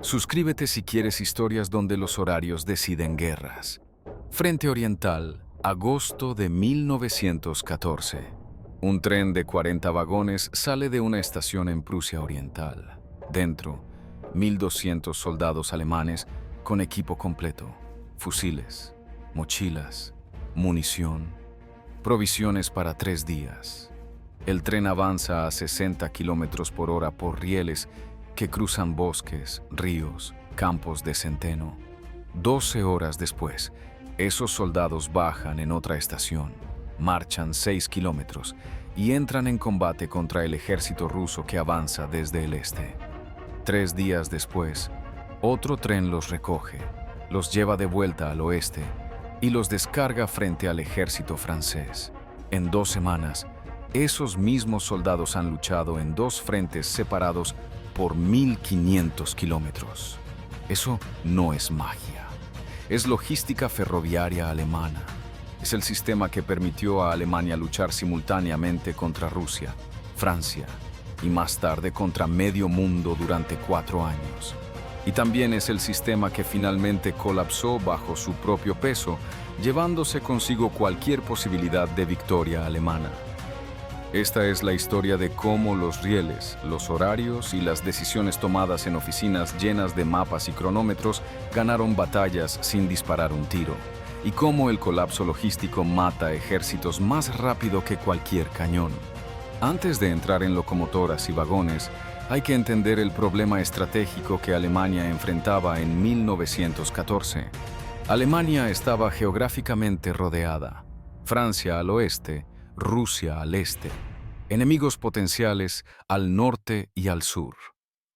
Suscríbete si quieres historias donde los horarios deciden guerras. Frente Oriental, agosto de 1914. Un tren de 40 vagones sale de una estación en Prusia Oriental. Dentro, 1.200 soldados alemanes con equipo completo, fusiles, mochilas, munición, provisiones para 3 días. El tren avanza a 60 kilómetros por hora por rieles que cruzan bosques, ríos, campos de centeno. 12 horas después, esos soldados bajan en otra estación, marchan 6 kilómetros y entran en combate contra el ejército ruso que avanza desde el este. 3 días después, otro tren los recoge, los lleva de vuelta al oeste y los descarga frente al ejército francés. En 2 semanas, esos mismos soldados han luchado en 2 frentes separados por 1.500 kilómetros. Eso no es magia. Es logística ferroviaria alemana. Es el sistema que permitió a Alemania luchar simultáneamente contra Rusia, Francia y más tarde contra medio mundo durante 4 años. Y también es el sistema que finalmente colapsó bajo su propio peso, llevándose consigo cualquier posibilidad de victoria alemana. Esta es la historia de cómo los rieles, los horarios y las decisiones tomadas en oficinas llenas de mapas y cronómetros ganaron batallas sin disparar un tiro, y cómo el colapso logístico mata ejércitos más rápido que cualquier cañón. Antes de entrar en locomotoras y vagones, hay que entender el problema estratégico que Alemania enfrentaba en 1914. Alemania estaba geográficamente rodeada. Francia al oeste, Rusia al este, enemigos potenciales al norte y al sur.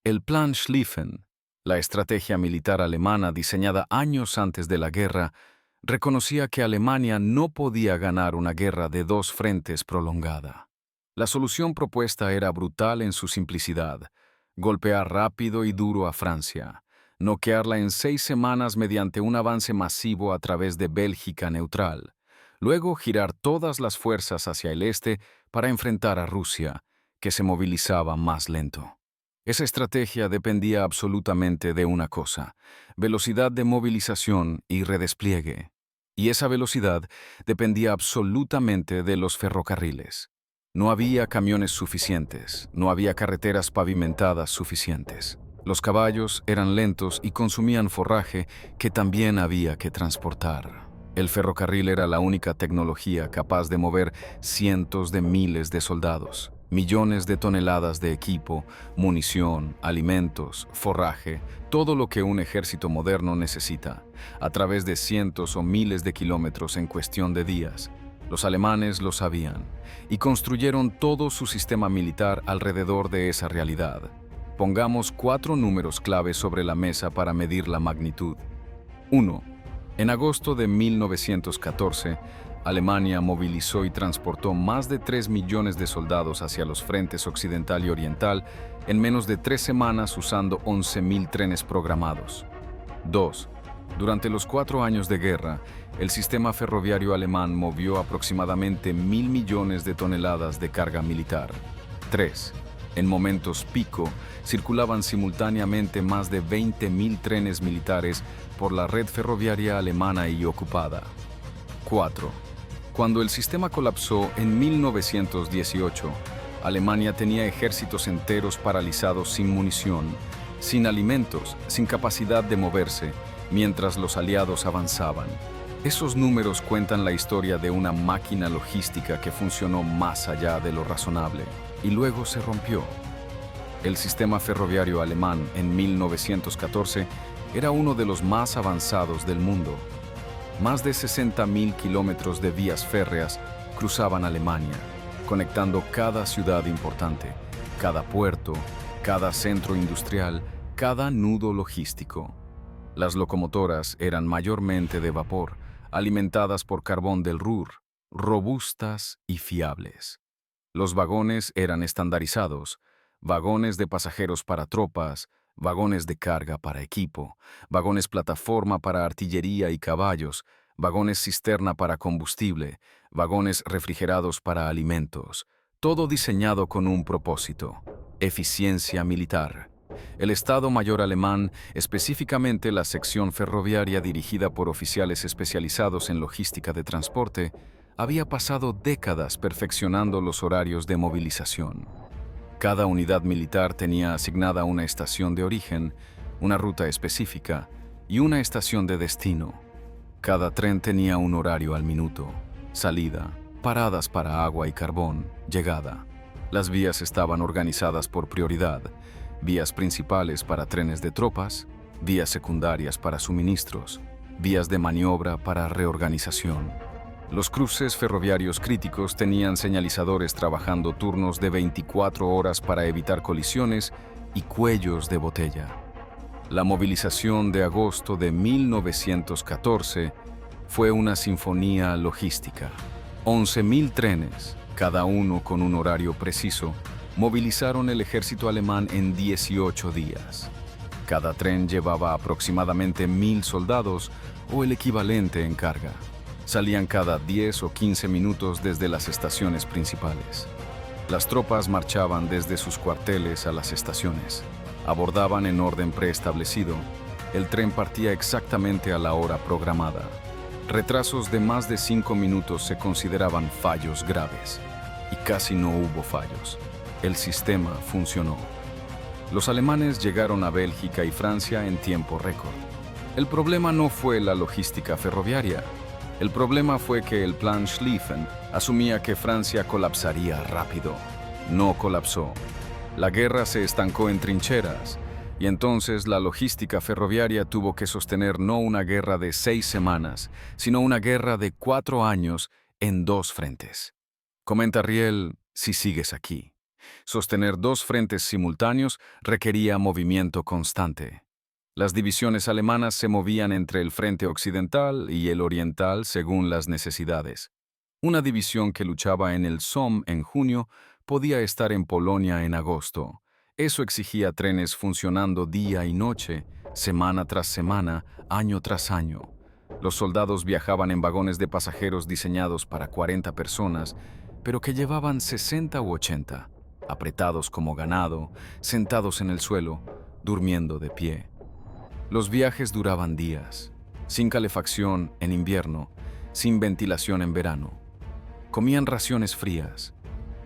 El Plan Schlieffen, la estrategia militar alemana diseñada años antes de la guerra, reconocía que Alemania no podía ganar una guerra de 2 frentes prolongada. La solución propuesta era brutal en su simplicidad: golpear rápido y duro a Francia, noquearla en 6 semanas mediante un avance masivo a través de Bélgica neutral. Luego girar todas las fuerzas hacia el este para enfrentar a Rusia, que se movilizaba más lento. Esa estrategia dependía absolutamente de una cosa: velocidad de movilización y redespliegue. Y esa velocidad dependía absolutamente de los ferrocarriles. No había camiones suficientes, no había carreteras pavimentadas suficientes. Los caballos eran lentos y consumían forraje que también había que transportar. El ferrocarril era la única tecnología capaz de mover cientos de miles de soldados, millones de toneladas de equipo, munición, alimentos, forraje, todo lo que un ejército moderno necesita, a través de cientos o miles de kilómetros en cuestión de días. Los alemanes lo sabían y construyeron todo su sistema militar alrededor de esa realidad. Pongamos 4 números clave sobre la mesa para medir la magnitud. 1. En agosto de 1914, Alemania movilizó y transportó más de 3 millones de soldados hacia los frentes occidental y oriental en menos de 3 semanas usando 11.000 trenes programados. 2. Durante los 4 años de guerra, el sistema ferroviario alemán movió aproximadamente 1.000 millones de toneladas de carga militar. 3. En momentos pico, circulaban simultáneamente más de 20.000 trenes militares por la red ferroviaria alemana y ocupada. 4. Cuando el sistema colapsó en 1918, Alemania tenía ejércitos enteros paralizados sin munición, sin alimentos, sin capacidad de moverse, mientras los aliados avanzaban. Esos números cuentan la historia de una máquina logística que funcionó más allá de lo razonable y luego se rompió. El sistema ferroviario alemán en 1914 era uno de los más avanzados del mundo. Más de 60.000 kilómetros de vías férreas cruzaban Alemania, conectando cada ciudad importante, cada puerto, cada centro industrial, cada nudo logístico. Las locomotoras eran mayormente de vapor, alimentadas por carbón del Ruhr, robustas y fiables. Los vagones eran estandarizados: vagones de pasajeros para tropas, vagones de carga para equipo, vagones plataforma para artillería y caballos, vagones cisterna para combustible, vagones refrigerados para alimentos, todo diseñado con un propósito: eficiencia militar. El Estado Mayor alemán, específicamente la sección ferroviaria dirigida por oficiales especializados en logística de transporte, había pasado décadas perfeccionando los horarios de movilización. Cada unidad militar tenía asignada una estación de origen, una ruta específica y una estación de destino. Cada tren tenía un horario al minuto, salida, paradas para agua y carbón, llegada. Las vías estaban organizadas por prioridad: vías principales para trenes de tropas, vías secundarias para suministros, vías de maniobra para reorganización. Los cruces ferroviarios críticos tenían señalizadores trabajando turnos de 24 horas para evitar colisiones y cuellos de botella. La movilización de agosto de 1914 fue una sinfonía logística. 11.000 trenes, cada uno con un horario preciso, movilizaron el ejército alemán en 18 días. Cada tren llevaba aproximadamente 1.000 soldados o el equivalente en carga. Salían cada 10 o 15 minutos desde las estaciones principales. Las tropas marchaban desde sus cuarteles a las estaciones. Abordaban en orden preestablecido. El tren partía exactamente a la hora programada. Retrasos de más de 5 minutos se consideraban fallos graves, y casi no hubo fallos. El sistema funcionó. Los alemanes llegaron a Bélgica y Francia en tiempo récord. El problema no fue la logística ferroviaria. El problema fue que el Plan Schlieffen asumía que Francia colapsaría rápido. No colapsó. La guerra se estancó en trincheras, y entonces la logística ferroviaria tuvo que sostener no una guerra de 6 semanas, sino una guerra de 4 años en 2 frentes. Comenta Riel, si sigues aquí. Sostener 2 frentes simultáneos requería movimiento constante. Las divisiones alemanas se movían entre el frente occidental y el oriental según las necesidades. Una división que luchaba en el Somme en junio podía estar en Polonia en agosto. Eso exigía trenes funcionando día y noche, semana tras semana, año tras año. Los soldados viajaban en vagones de pasajeros diseñados para 40 personas, pero que llevaban 60 u 80, apretados como ganado, sentados en el suelo, durmiendo de pie. Los viajes duraban días, sin calefacción en invierno, sin ventilación en verano. Comían raciones frías,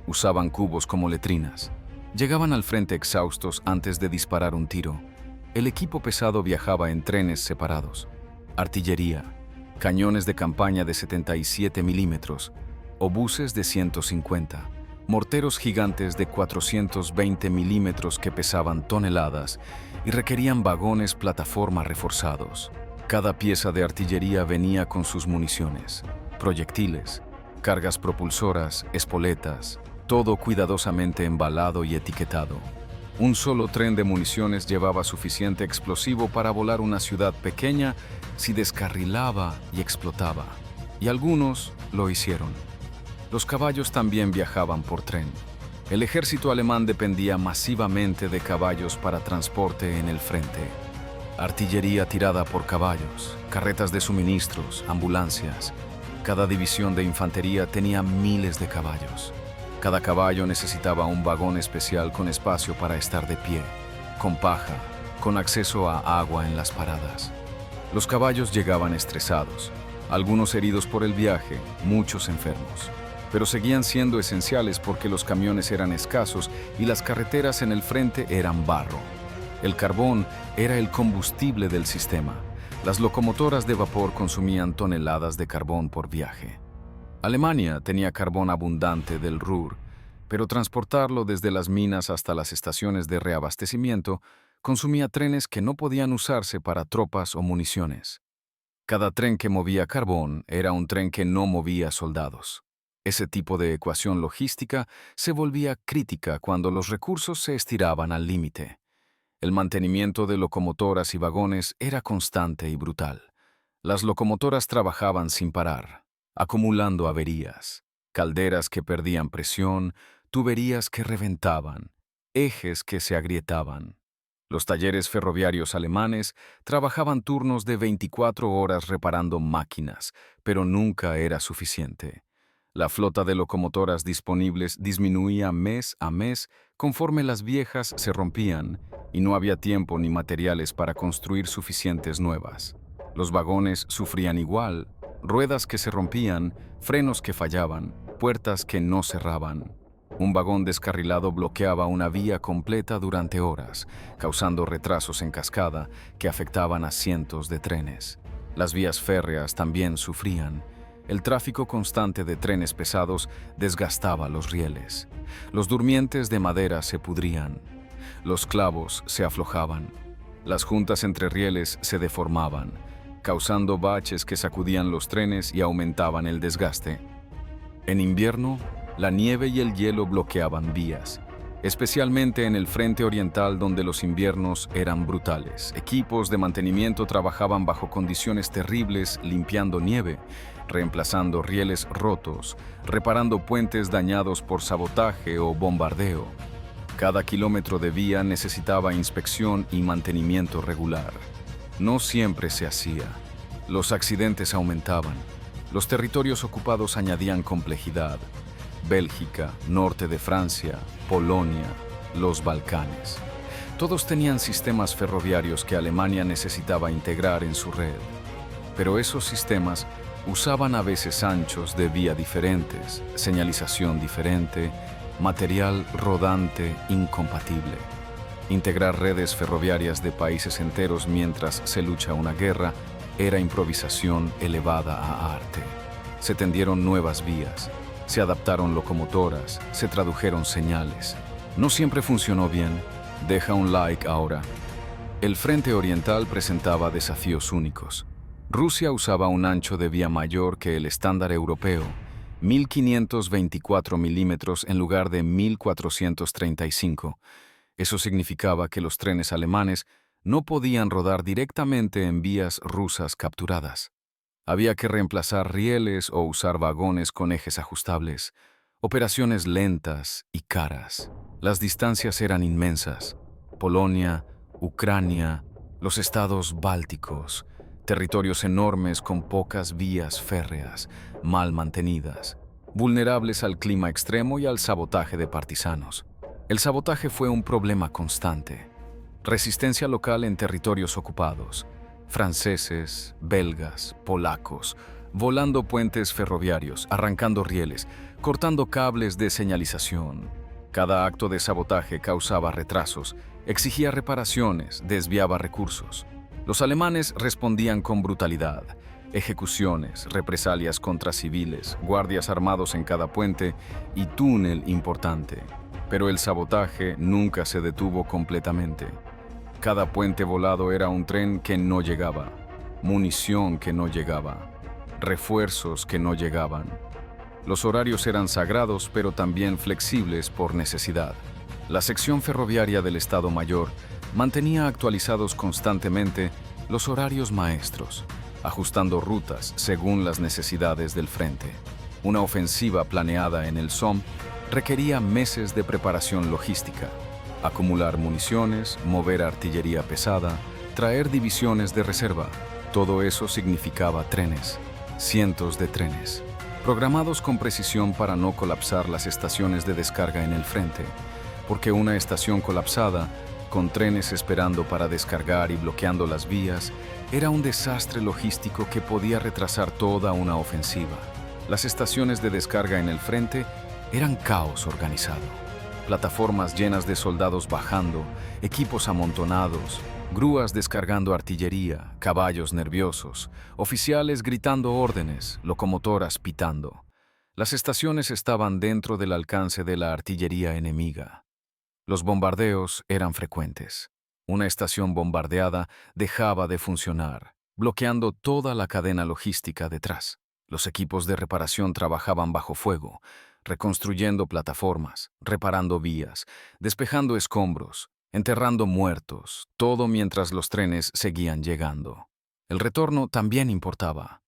usaban cubos como letrinas. Llegaban al frente exhaustos antes de disparar un tiro. El equipo pesado viajaba en trenes separados. Artillería, cañones de campaña de 77 milímetros, obuses de 150, morteros gigantes de 420 milímetros que pesaban toneladas y requerían vagones plataforma reforzados. Cada pieza de artillería venía con sus municiones, proyectiles, cargas propulsoras, espoletas, todo cuidadosamente embalado y etiquetado. Un solo tren de municiones llevaba suficiente explosivo para volar una ciudad pequeña si descarrilaba y explotaba, y algunos lo hicieron. Los caballos también viajaban por tren. El ejército alemán dependía masivamente de caballos para transporte en el frente. Artillería tirada por caballos, carretas de suministros, ambulancias. Cada división de infantería tenía miles de caballos. Cada caballo necesitaba un vagón especial con espacio para estar de pie, con paja, con acceso a agua en las paradas. Los caballos llegaban estresados, algunos heridos por el viaje, muchos enfermos. Pero seguían siendo esenciales porque los camiones eran escasos y las carreteras en el frente eran barro. El carbón era el combustible del sistema. Las locomotoras de vapor consumían toneladas de carbón por viaje. Alemania tenía carbón abundante del Ruhr, pero transportarlo desde las minas hasta las estaciones de reabastecimiento consumía trenes que no podían usarse para tropas o municiones. Cada tren que movía carbón era un tren que no movía soldados. Ese tipo de ecuación logística se volvía crítica cuando los recursos se estiraban al límite. El mantenimiento de locomotoras y vagones era constante y brutal. Las locomotoras trabajaban sin parar, acumulando averías, calderas que perdían presión, tuberías que reventaban, ejes que se agrietaban. Los talleres ferroviarios alemanes trabajaban turnos de 24 horas reparando máquinas, pero nunca era suficiente. La flota de locomotoras disponibles disminuía mes a mes conforme las viejas se rompían y no había tiempo ni materiales para construir suficientes nuevas. Los vagones sufrían igual, ruedas que se rompían, frenos que fallaban, puertas que no cerraban. Un vagón descarrilado bloqueaba una vía completa durante horas, causando retrasos en cascada que afectaban a cientos de trenes. Las vías férreas también sufrían. El tráfico constante de trenes pesados desgastaba los rieles. Los durmientes de madera se pudrían. Los clavos se aflojaban. Las juntas entre rieles se deformaban, causando baches que sacudían los trenes y aumentaban el desgaste. En invierno, la nieve y el hielo bloqueaban vías, especialmente en el frente oriental donde los inviernos eran brutales. Equipos de mantenimiento trabajaban bajo condiciones terribles limpiando nieve, reemplazando rieles rotos, reparando puentes dañados por sabotaje o bombardeo. Cada kilómetro de vía necesitaba inspección y mantenimiento regular. No siempre se hacía. Los accidentes aumentaban. Los territorios ocupados añadían complejidad. Bélgica, norte de Francia, Polonia, los Balcanes. Todos tenían sistemas ferroviarios que Alemania necesitaba integrar en su red. Pero esos sistemas usaban a veces anchos de vía diferentes, señalización diferente, material rodante incompatible. Integrar redes ferroviarias de países enteros mientras se lucha una guerra era improvisación elevada a arte. Se tendieron nuevas vías. Se adaptaron locomotoras, se tradujeron señales. No siempre funcionó bien. Deja un like ahora. El frente oriental presentaba desafíos únicos. Rusia usaba un ancho de vía mayor que el estándar europeo, 1524 milímetros en lugar de 1435. Eso significaba que los trenes alemanes no podían rodar directamente en vías rusas capturadas. Había que reemplazar rieles o usar vagones con ejes ajustables. Operaciones lentas y caras. Las distancias eran inmensas. Polonia, Ucrania, los estados bálticos, territorios enormes con pocas vías férreas, mal mantenidas, vulnerables al clima extremo y al sabotaje de partisanos. El sabotaje fue un problema constante. Resistencia local en territorios ocupados. Franceses, belgas, polacos, volando puentes ferroviarios, arrancando rieles, cortando cables de señalización. Cada acto de sabotaje causaba retrasos, exigía reparaciones, desviaba recursos. Los alemanes respondían con brutalidad, ejecuciones, represalias contra civiles, guardias armados en cada puente y túnel importante. Pero el sabotaje nunca se detuvo completamente. Cada puente volado era un tren que no llegaba, munición que no llegaba, refuerzos que no llegaban. Los horarios eran sagrados, pero también flexibles por necesidad. La sección ferroviaria del Estado Mayor mantenía actualizados constantemente los horarios maestros, ajustando rutas según las necesidades del frente. Una ofensiva planeada en el Somme requería meses de preparación logística. Acumular municiones, mover artillería pesada, traer divisiones de reserva. Todo eso significaba trenes, cientos de trenes, programados con precisión para no colapsar las estaciones de descarga en el frente, porque una estación colapsada, con trenes esperando para descargar y bloqueando las vías, era un desastre logístico que podía retrasar toda una ofensiva. Las estaciones de descarga en el frente eran caos organizado. Plataformas llenas de soldados bajando, equipos amontonados, grúas descargando artillería, caballos nerviosos, oficiales gritando órdenes, locomotoras pitando. Las estaciones estaban dentro del alcance de la artillería enemiga. Los bombardeos eran frecuentes. Una estación bombardeada dejaba de funcionar, bloqueando toda la cadena logística detrás. Los equipos de reparación trabajaban bajo fuego, reconstruyendo plataformas, reparando vías, despejando escombros, enterrando muertos, todo mientras los trenes seguían llegando. El retorno también importaba.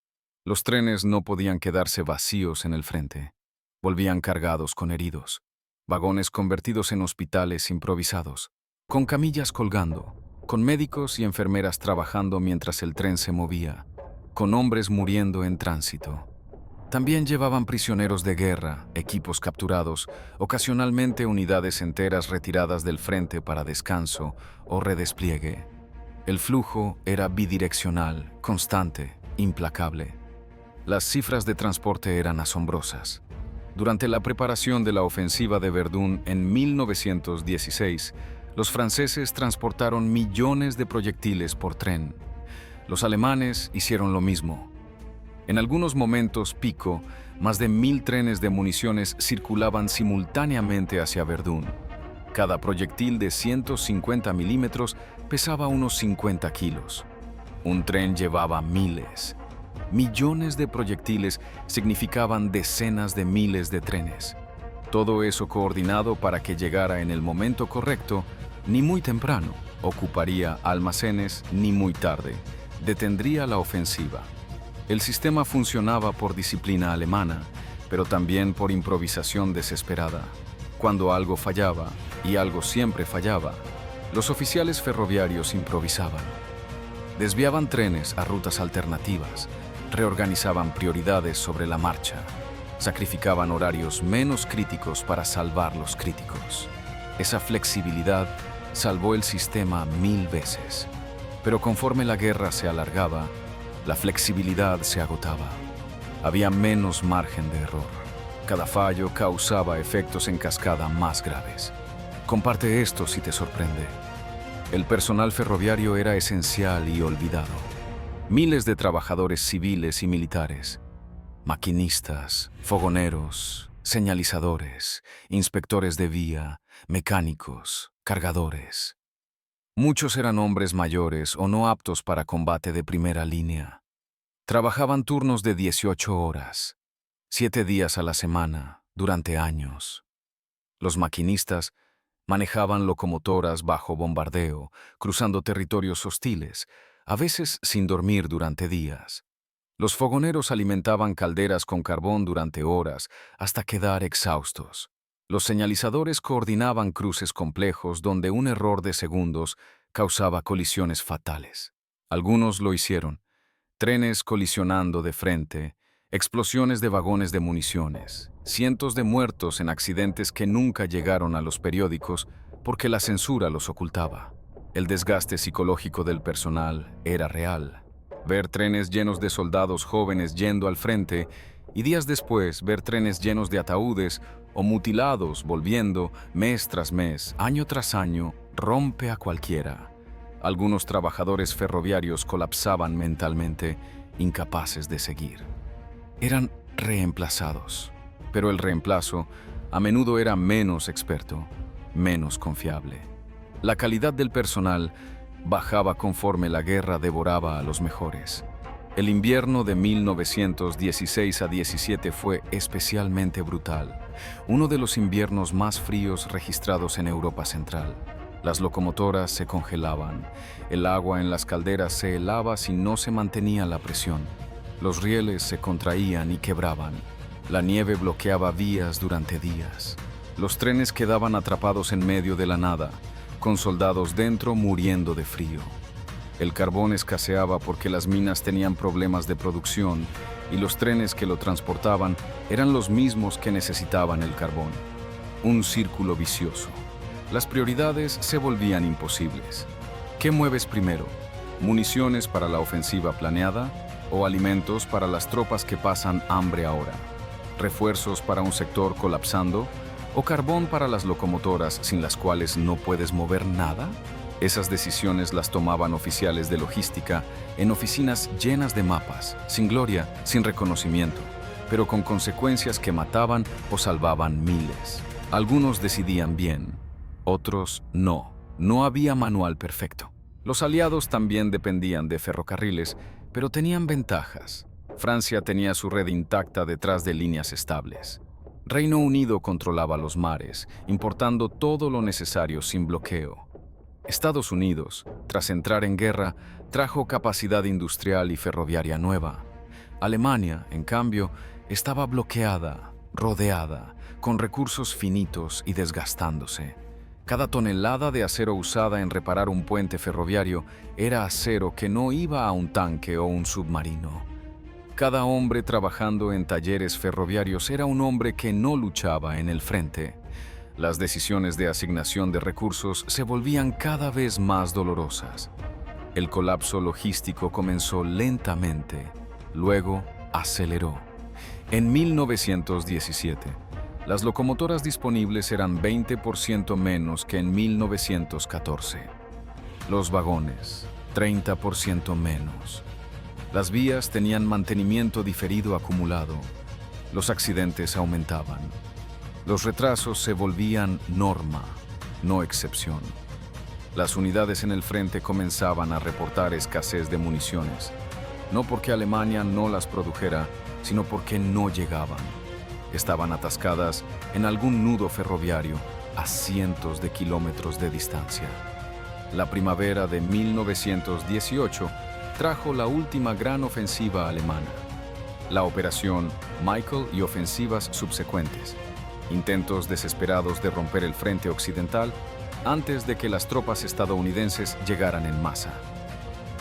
Los trenes no podían quedarse vacíos en el frente. Volvían cargados con heridos, vagones convertidos en hospitales improvisados, con camillas colgando, con médicos y enfermeras trabajando mientras el tren se movía, con hombres muriendo en tránsito. También llevaban prisioneros de guerra, equipos capturados, ocasionalmente unidades enteras retiradas del frente para descanso o redespliegue. El flujo era bidireccional, constante, implacable. Las cifras de transporte eran asombrosas. Durante la preparación de la ofensiva de Verdún en 1916, los franceses transportaron millones de proyectiles por tren. Los alemanes hicieron lo mismo. En algunos momentos pico, más de 1000 trenes de municiones circulaban simultáneamente hacia Verdún. Cada proyectil de 150 milímetros pesaba unos 50 kilos. Un tren llevaba miles. Millones de proyectiles significaban decenas de miles de trenes. Todo eso coordinado para que llegara en el momento correcto, ni muy temprano, ocuparía almacenes, ni muy tarde, detendría la ofensiva. El sistema funcionaba por disciplina alemana, pero también por improvisación desesperada. Cuando algo fallaba, y algo siempre fallaba, los oficiales ferroviarios improvisaban. Desviaban trenes a rutas alternativas, reorganizaban prioridades sobre la marcha, sacrificaban horarios menos críticos para salvar los críticos. Esa flexibilidad salvó el sistema 1000 veces. Pero conforme la guerra se alargaba, la flexibilidad se agotaba. Había menos margen de error. Cada fallo causaba efectos en cascada más graves. Comparte esto si te sorprende. El personal ferroviario era esencial y olvidado. Miles de trabajadores civiles y militares, maquinistas, fogoneros, señalizadores, inspectores de vía, mecánicos, cargadores. Muchos eran hombres mayores o no aptos para combate de primera línea. Trabajaban turnos de 18 horas, 7 días a la semana, durante años. Los maquinistas manejaban locomotoras bajo bombardeo, cruzando territorios hostiles, a veces sin dormir durante días. Los fogoneros alimentaban calderas con carbón durante horas hasta quedar exhaustos. Los señalizadores coordinaban cruces complejos donde un error de segundos causaba colisiones fatales. Algunos lo hicieron. Trenes colisionando de frente, explosiones de vagones de municiones, cientos de muertos en accidentes que nunca llegaron a los periódicos porque la censura los ocultaba. El desgaste psicológico del personal era real. Ver trenes llenos de soldados jóvenes yendo al frente y días después ver trenes llenos de ataúdes o mutilados volviendo mes tras mes, año tras año, rompe a cualquiera. Algunos trabajadores ferroviarios colapsaban mentalmente, incapaces de seguir. Eran reemplazados, pero el reemplazo a menudo era menos experto, menos confiable. La calidad del personal bajaba conforme la guerra devoraba a los mejores. El invierno de 1916 a 17 fue especialmente brutal, uno de los inviernos más fríos registrados en Europa Central. Las locomotoras se congelaban, el agua en las calderas se helaba si no se mantenía la presión. Los rieles se contraían y quebraban. La nieve bloqueaba vías durante días. Los trenes quedaban atrapados en medio de la nada, con soldados dentro muriendo de frío. El carbón escaseaba porque las minas tenían problemas de producción y los trenes que lo transportaban eran los mismos que necesitaban el carbón. Un círculo vicioso. Las prioridades se volvían imposibles. ¿Qué mueves primero? ¿Municiones para la ofensiva planeada o alimentos para las tropas que pasan hambre ahora? ¿Refuerzos para un sector colapsando o carbón para las locomotoras sin las cuales no puedes mover nada? Esas decisiones las tomaban oficiales de logística en oficinas llenas de mapas, sin gloria, sin reconocimiento, pero con consecuencias que mataban o salvaban miles. Algunos decidían bien, otros no. No había manual perfecto. Los aliados también dependían de ferrocarriles, pero tenían ventajas. Francia tenía su red intacta detrás de líneas estables. Reino Unido controlaba los mares, importando todo lo necesario sin bloqueo. Estados Unidos, tras entrar en guerra, trajo capacidad industrial y ferroviaria nueva. Alemania, en cambio, estaba bloqueada, rodeada, con recursos finitos y desgastándose. Cada tonelada de acero usada en reparar un puente ferroviario era acero que no iba a un tanque o un submarino. Cada hombre trabajando en talleres ferroviarios era un hombre que no luchaba en el frente. Las decisiones de asignación de recursos se volvían cada vez más dolorosas. El colapso logístico comenzó lentamente, luego aceleró. En 1917, las locomotoras disponibles eran 20% menos que en 1914. Los vagones, 30% menos. Las vías tenían mantenimiento diferido acumulado. Los accidentes aumentaban. Los retrasos se volvían norma, no excepción. Las unidades en el frente comenzaban a reportar escasez de municiones, no porque Alemania no las produjera, sino porque no llegaban. Estaban atascadas en algún nudo ferroviario a cientos de kilómetros de distancia. La primavera de 1918 trajo la última gran ofensiva alemana, la Operación Michael y ofensivas subsecuentes, intentos desesperados de romper el frente occidental antes de que las tropas estadounidenses llegaran en masa.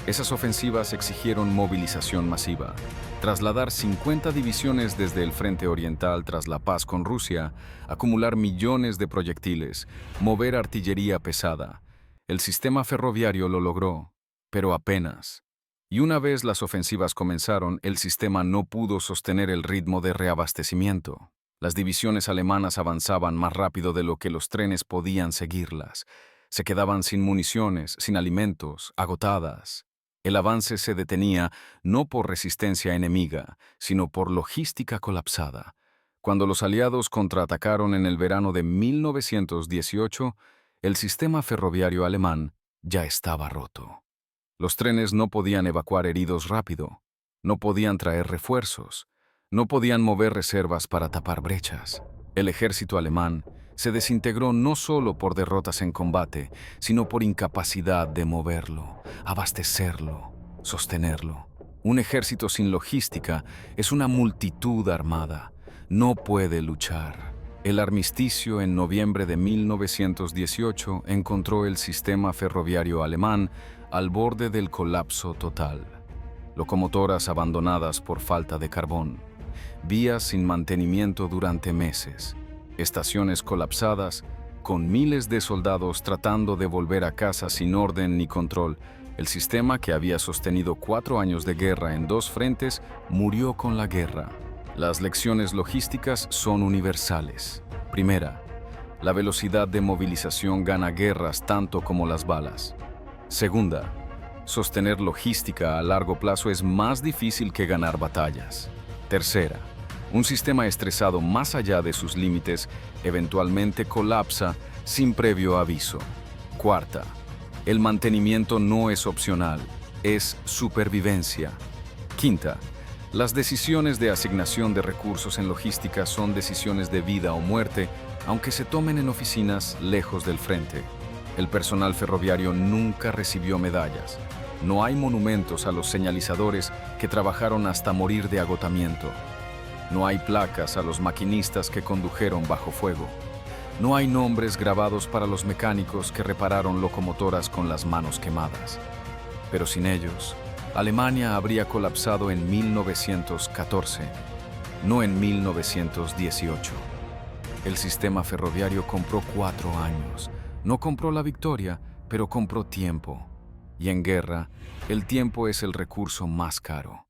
Esas ofensivas exigieron movilización masiva, trasladar 50 divisiones desde el frente oriental tras la paz con Rusia, acumular millones de proyectiles, mover artillería pesada. El sistema ferroviario lo logró, pero apenas. Y una vez las ofensivas comenzaron, el sistema no pudo sostener el ritmo de reabastecimiento. Las divisiones alemanas avanzaban más rápido de lo que los trenes podían seguirlas. Se quedaban sin municiones, sin alimentos, agotadas. El avance se detenía no por resistencia enemiga, sino por logística colapsada. Cuando los aliados contraatacaron en el verano de 1918, el sistema ferroviario alemán ya estaba roto. Los trenes no podían evacuar heridos rápido, no podían traer refuerzos, no podían mover reservas para tapar brechas. El ejército alemán se desintegró no solo por derrotas en combate, sino por incapacidad de moverlo, abastecerlo, sostenerlo. Un ejército sin logística es una multitud armada. No puede luchar. El armisticio en noviembre de 1918 encontró el sistema ferroviario alemán al borde del colapso total. Locomotoras abandonadas por falta de carbón, vías sin mantenimiento durante meses, estaciones colapsadas, con miles de soldados tratando de volver a casa sin orden ni control. El sistema que había sostenido 4 años de guerra en 2 frentes murió con la guerra. Las lecciones logísticas son universales. Primera, la velocidad de movilización gana guerras tanto como las balas. Segunda, sostener logística a largo plazo es más difícil que ganar batallas. Tercera, un sistema estresado más allá de sus límites eventualmente colapsa sin previo aviso. Cuarta, el mantenimiento no es opcional, es supervivencia. Quinta, las decisiones de asignación de recursos en logística son decisiones de vida o muerte, aunque se tomen en oficinas lejos del frente. El personal ferroviario nunca recibió medallas. No hay monumentos a los señalizadores que trabajaron hasta morir de agotamiento. No hay placas a los maquinistas que condujeron bajo fuego. No hay nombres grabados para los mecánicos que repararon locomotoras con las manos quemadas. Pero sin ellos, Alemania habría colapsado en 1914, no en 1918. El sistema ferroviario compró 4 años. No compró la victoria, pero compró tiempo. Y en guerra, el tiempo es el recurso más caro.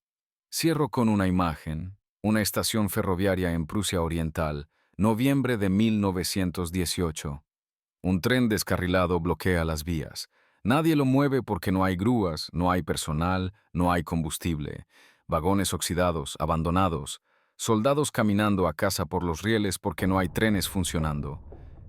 Cierro con una imagen, una estación ferroviaria en Prusia Oriental, noviembre de 1918. Un tren descarrilado bloquea las vías. Nadie lo mueve porque no hay grúas, no hay personal, no hay combustible. Vagones oxidados, abandonados. Soldados caminando a casa por los rieles porque no hay trenes funcionando.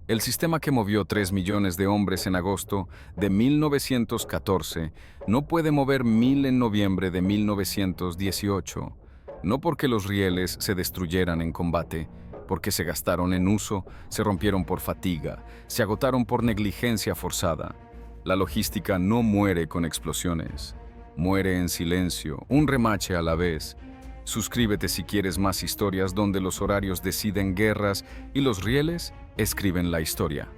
El sistema que movió 3 millones de hombres en agosto de 1914 no puede mover 1,000 en noviembre de 1918. No porque los rieles se destruyeran en combate, porque se gastaron en uso, se rompieron por fatiga, se agotaron por negligencia forzada. La logística no muere con explosiones, muere en silencio, un remache a la vez. Suscríbete si quieres más historias donde los horarios deciden guerras y los rieles escriben la historia.